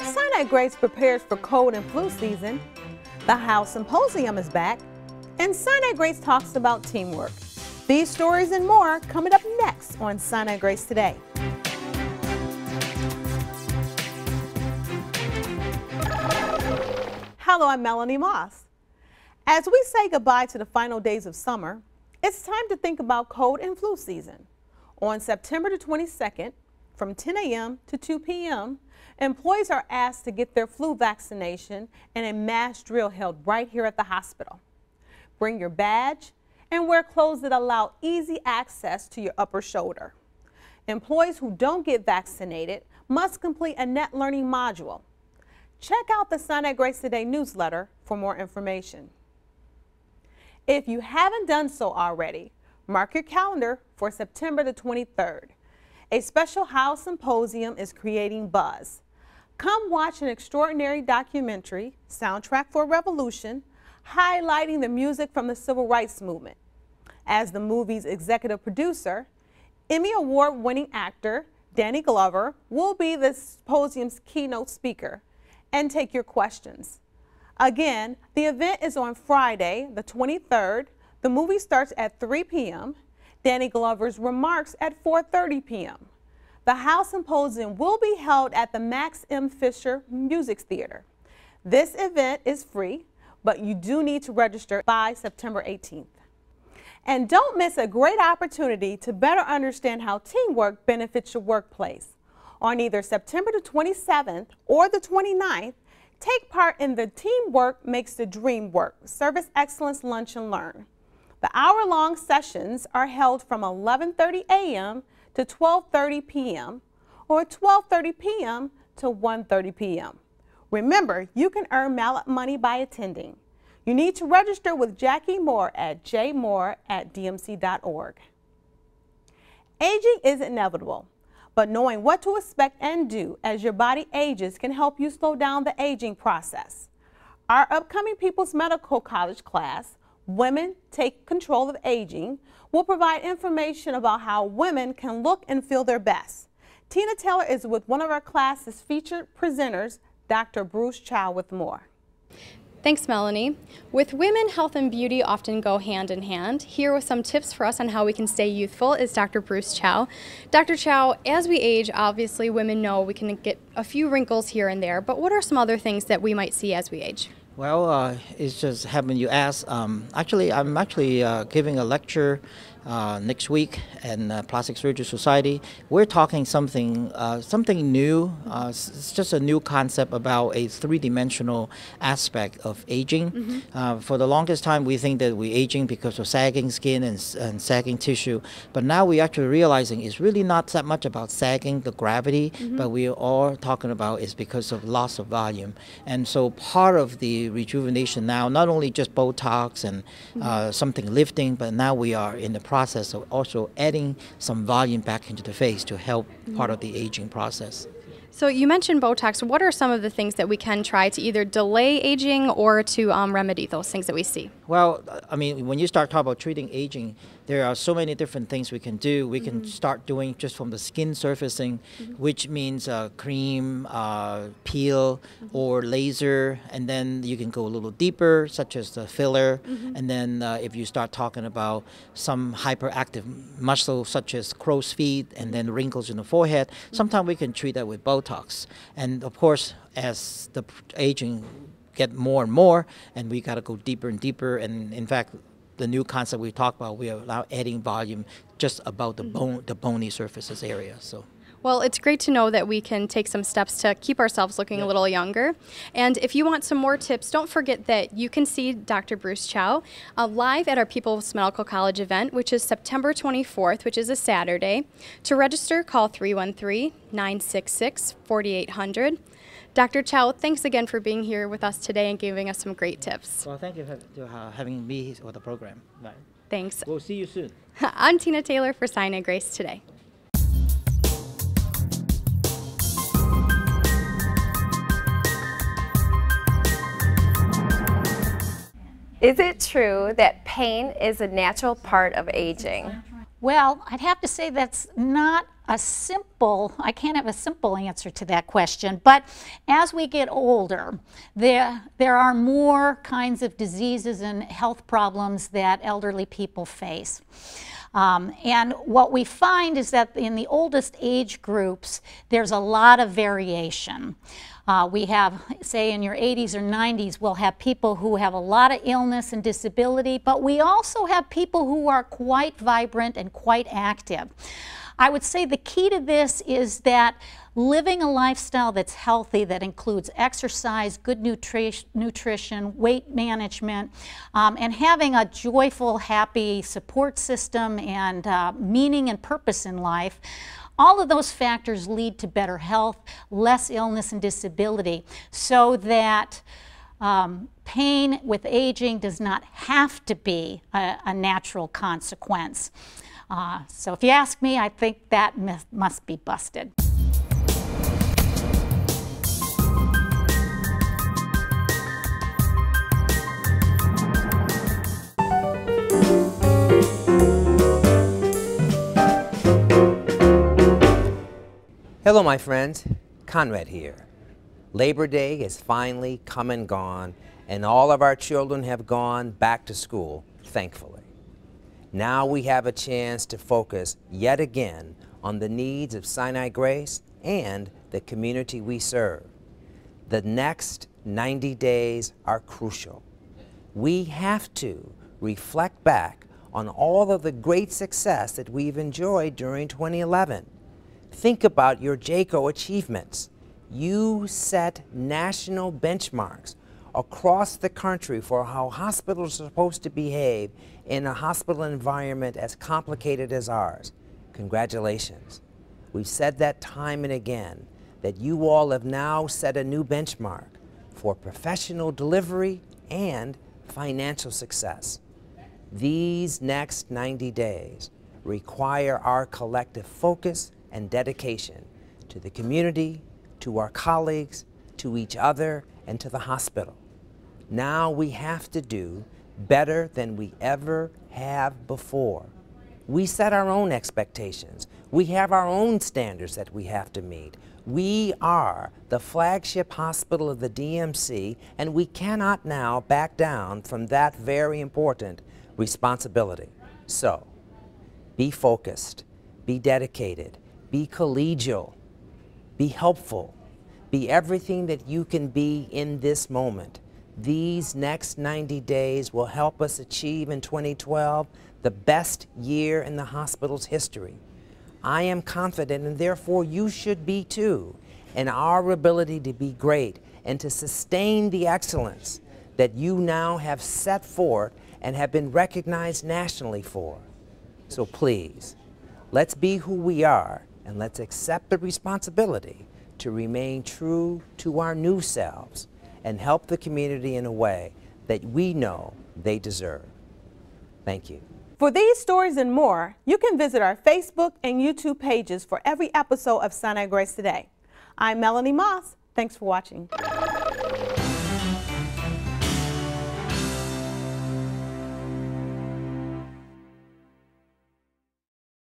Sinai-Grace prepares for cold and flu season. The Heil Symposium is back. And Sinai-Grace talks about teamwork. These stories and more coming up next on Sinai-Grace Today. Hello, I'm Melanie Moss. As we say goodbye to the final days of summer, it's time to think about cold and flu season. On September the 22nd, from 10 a.m. to 2 p.m., employees are asked to get their flu vaccination in a mass drill held right here at the hospital. Bring your badge and wear clothes that allow easy access to your upper shoulder. Employees who don't get vaccinated must complete a net learning module. Check out the Sinai-Grace Today newsletter for more information. If you haven't done so already, mark your calendar for September the 23rd. A special Heil Symposium is creating buzz. Come watch an extraordinary documentary, Soundtrack for a Revolution, highlighting the music from the Civil Rights Movement. As the movie's executive producer, Emmy Award-winning actor Danny Glover will be the symposium's keynote speaker and take your questions. Again, the event is on Friday, the 23rd. The movie starts at 3 p.m. Danny Glover's remarks at 4:30 p.m. The Heil Symposium will be held at the Max M. Fisher Music Theater. This event is free, but you do need to register by September 18th. And don't miss a great opportunity to better understand how teamwork benefits your workplace. On either September the 27th or the 29th, take part in the Teamwork Makes the Dream Work Service Excellence Lunch and Learn. The hour-long sessions are held from 11:30 a.m. to 12:30 p.m. or 12:30 p.m. to 1:30 p.m. Remember, you can earn mallet money by attending. You need to register with Jackie Moore at jmoore@dmc.org. Aging is inevitable, but knowing what to expect and do as your body ages can help you slow down the aging process. Our upcoming People's Medical College class, Women Take Control of Aging, will provide information about how women can look and feel their best. Tina Taylor is with one of our class's featured presenters, Dr. Bruce Chau, with more. Thanks, Melanie. With women, health and beauty often go hand in hand. Here with some tips for us on how we can stay youthful is Dr. Bruce Chau. Dr. Chau, as we age, obviously women know we can get a few wrinkles here and there, but what are some other things that we might see as we age? Well, it's just happened you asked. I'm actually giving a lecture next week in Plastic Surgery Society. We're talking something new. It's just a new concept about a three-dimensional aspect of aging. Mm-hmm. For the longest time, we think that we're aging because of sagging skin and sagging tissue. But now we're actually realizing it's really not that much about sagging, the gravity, mm-hmm. but we are all talking about is because of loss of volume. And so part of the rejuvenation now, not only just Botox and mm-hmm. Something lifting, but now we are in the process of also adding some volume back into the face to help part of the aging process. So you mentioned Botox. What are some of the things that we can try to either delay aging or to remedy those things that we see? Well, I mean, when you start talking about treating aging, there are so many different things we can do. We can start doing just from the skin surfacing, which means cream, peel, or laser, and then you can go a little deeper, such as the filler, and then if you start talking about some hyperactive muscle, such as crow's feet, and then wrinkles in the forehead, sometimes we can treat that with Botox. And of course, as the aging get more and more, and we got to go deeper and deeper, and in fact, the new concept we talked about, we are now adding volume just about the bony surfaces area. So. Well, it's great to know that we can take some steps to keep ourselves looking a little younger. And if you want some more tips, don't forget that you can see Dr. Bruce Chau live at our People's Medical College event, which is September 24th, which is a Saturday. To register, call 313-966-4800. Dr. Chau, thanks again for being here with us today and giving us some great tips. Well, thank you for having me for the program. Bye. Thanks. We'll see you soon. I'm Tina Taylor for Sinai-Grace Today. Is it true that pain is a natural part of aging? Well, I'd have to say that's not I can't have a simple answer to that question, but as we get older, there are more kinds of diseases and health problems that elderly people face. And what we find is that in the oldest age groups, there's a lot of variation. We have, say in your 80s or 90s, we'll have people who have a lot of illness and disability, but we also have people who are quite vibrant and quite active. I would say the key to this is that living a lifestyle that's healthy, that includes exercise, good nutrition, weight management, and having a joyful, happy support system and meaning and purpose in life, all of those factors lead to better health, less illness and disability, so that pain with aging does not have to be a natural consequence. So if you ask me, I think that myth must be busted. Hello, my friends. Conrad here. Labor Day is finally come and gone, and all of our children have gone back to school, thankfully. Now we have a chance to focus yet again on the needs of Sinai-Grace and the community we serve. The next 90 days are crucial. We have to reflect back on all of the great success that we've enjoyed during 2011. Think about your JACO achievements. You set national benchmarks across the country for how hospitals are supposed to behave in a hospital environment as complicated as ours. Congratulations. We've said that time and again, that you all have now set a new benchmark for professional delivery and financial success. These next 90 days require our collective focus and dedication to the community, to our colleagues, to each other, and to the hospital. Now we have to do better than we ever have before. We set our own expectations. We have our own standards that we have to meet. We are the flagship hospital of the DMC, and we cannot now back down from that very important responsibility. So, be focused, be dedicated, be collegial, be helpful, be everything that you can be in this moment. These next 90 days will help us achieve in 2012 the best year in the hospital's history. I am confident, and therefore you should be too, in our ability to be great and to sustain the excellence that you now have set forth and have been recognized nationally for. So please, let's be who we are, and let's accept the responsibility to remain true to our new selves and help the community in a way that we know they deserve. Thank you. For these stories and more, you can visit our Facebook and YouTube pages for every episode of Sinai-Grace Today. I'm Melanie Moss. Thanks for watching.